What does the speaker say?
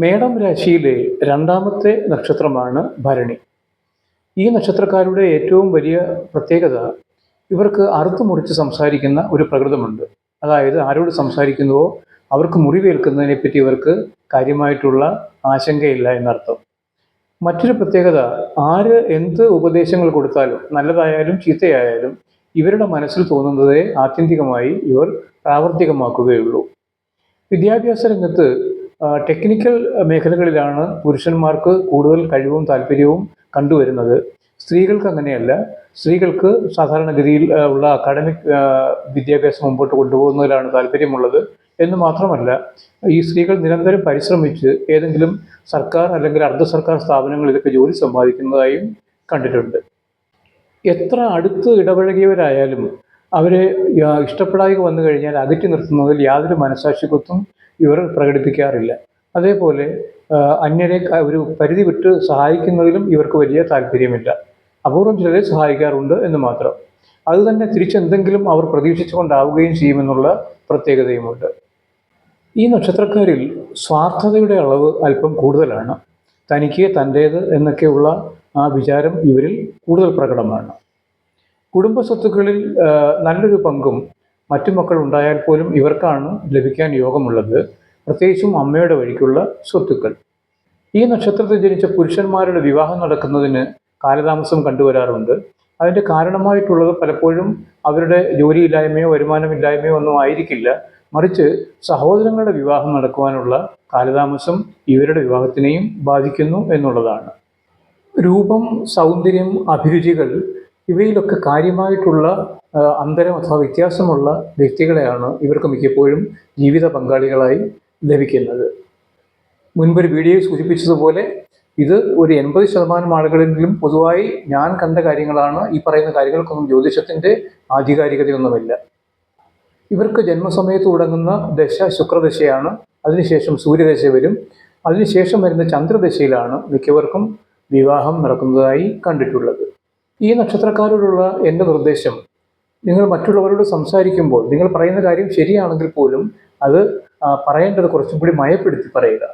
മേടം രാശിയിലെ രണ്ടാമത്തെ നക്ഷത്രമാണ് ഭരണി. ഈ നക്ഷത്രക്കാരുടെ ഏറ്റവും വലിയ പ്രത്യേകത ഇവർക്ക് അറുത്തു മുറിച്ച് സംസാരിക്കുന്ന ഒരു പ്രകൃതമുണ്ട്. അതായത് ആരോട് സംസാരിക്കുന്നുവോ അവർക്ക് മുറിവേൽക്കുന്നതിനെ പറ്റി ഇവർക്ക് കാര്യമായിട്ടുള്ള ആശങ്കയില്ല എന്നർത്ഥം. മറ്റൊരു പ്രത്യേകത, ആര് എന്ത് ഉപദേശങ്ങൾ കൊടുത്താലും നല്ലതായാലും ചീത്തയായാലും ഇവരുടെ മനസ്സിൽ തോന്നുന്നതേ ആത്യന്തികമായി ഇവർ പ്രാവർത്തികമാക്കുകയുള്ളൂ. വിദ്യാഭ്യാസ രംഗത്ത് ടെക്നിക്കൽ മേഖലകളിലാണ് പുരുഷന്മാർക്ക് കൂടുതൽ കഴിവും താല്പര്യവും കണ്ടുവരുന്നത്. സ്ത്രീകൾക്ക് അങ്ങനെയല്ല. സ്ത്രീകൾക്ക് സാധാരണഗതിയിൽ ഉള്ള അക്കാഡമിക് വിദ്യാഭ്യാസം മുമ്പോട്ട് കൊണ്ടുപോകുന്നതിലാണ് താല്പര്യമുള്ളത് എന്ന് മാത്രമല്ല, ഈ സ്ത്രീകൾ നിരന്തരം പരിശ്രമിച്ച് ഏതെങ്കിലും സർക്കാർ അല്ലെങ്കിൽ അർദ്ധ സർക്കാർ സ്ഥാപനങ്ങളിലൊക്കെ ജോലി സമ്പാദിക്കുന്നതായും കണ്ടിട്ടുണ്ട്. എത്ര അടുത്ത് ഇടപഴകിയവരായാലും അവരെ ഇഷ്ടപ്പെടാതെ വന്നു കഴിഞ്ഞാൽ അകറ്റി നിർത്തുന്നതിൽ യാതൊരു മനസാക്ഷിക്കുത്തും ഇവർ പ്രകടിപ്പിക്കാറില്ല. അതേപോലെ അന്യരെ ഒരു പരിധി വിട്ട് സഹായിക്കുന്നതിലും ഇവർക്ക് വലിയ താല്പര്യമില്ല. അപൂർവം ചിലരെ സഹായിക്കാറുണ്ട് എന്ന് മാത്രം. അതുതന്നെ തിരിച്ചെന്തെങ്കിലും അവർ പ്രതീക്ഷിച്ചുകൊണ്ടാവുകയും ചെയ്യുമെന്നുള്ള പ്രത്യേകതയുമുണ്ട്. ഈ നക്ഷത്രക്കാരിൽ സ്വാർത്ഥതയുടെ അളവ് അല്പം കൂടുതലാണ്. തനിക്ക് തൻ്റേത് എന്നൊക്കെയുള്ള ആ വിചാരം ഇവരിൽ കൂടുതൽ പ്രകടമാണ്. കുടുംബ സ്വത്തുക്കളിൽ നല്ലൊരു പങ്കും മറ്റു മക്കൾ ഉണ്ടായാൽ പോലും ഇവർക്കാണ് ലഭിക്കാൻ യോഗമുള്ളത്, പ്രത്യേകിച്ചും അമ്മയുടെ വഴിക്കുള്ള സ്വത്തുക്കൾ. ഈ നക്ഷത്രത്തിൽ ജനിച്ച പുരുഷന്മാരുടെ വിവാഹം നടക്കുന്നതിന് കാലതാമസം കണ്ടുവരാറുണ്ട്. അതിൻ്റെ കാരണമായിട്ടുള്ളത് പലപ്പോഴും അവരുടെ ജോലിയില്ലായ്മയോ വരുമാനമില്ലായ്മയോ ഒന്നും ആയിരിക്കില്ല, മറിച്ച് സഹോദരങ്ങളുടെ വിവാഹം നടക്കുവാനുള്ള കാലതാമസം ഇവരുടെ വിവാഹത്തിനെയും ബാധിക്കുന്നു എന്നുള്ളതാണ്. രൂപം, സൗന്ദര്യം, അഭിരുചികൾ ഇവയിലൊക്കെ കാര്യമായിട്ടുള്ള അന്തരം അഥവാ വ്യത്യാസമുള്ള വ്യക്തികളെയാണ് ഇവർക്ക് മിക്കപ്പോഴും ജീവിത പങ്കാളികളായി ലഭിക്കുന്നത്. മുൻപൊരു വീഡിയോയിൽ സൂചിപ്പിച്ചതുപോലെ ഇത് ഒരു 80% ആളുകളെങ്കിലും പൊതുവായി ഞാൻ കണ്ട കാര്യങ്ങളാണ്. ഈ പറയുന്ന കാര്യങ്ങൾക്കൊന്നും ജ്യോതിഷത്തിൻ്റെ ആധികാരികതയൊന്നുമില്ല. ഇവർക്ക് ജന്മസമയത്ത് തുടങ്ങുന്ന ദശ ശുക്രദശയാണ്. അതിനുശേഷം സൂര്യദശ വരും. അതിനുശേഷം വരുന്ന ചന്ദ്രദശയിലാണ് മിക്കവർക്കും വിവാഹം നടക്കുന്നതായി കണ്ടിട്ടുള്ളത്. ഈ നക്ഷത്രക്കാരോടുള്ള എൻ്റെ നിർദ്ദേശം, നിങ്ങൾ മറ്റുള്ളവരോട് സംസാരിക്കുമ്പോൾ നിങ്ങൾ പറയുന്ന കാര്യം ശരിയാണെങ്കിൽ പോലും അത് പറയേണ്ടത് കുറച്ചും കൂടി മയപ്പെടുത്തി പറയുക.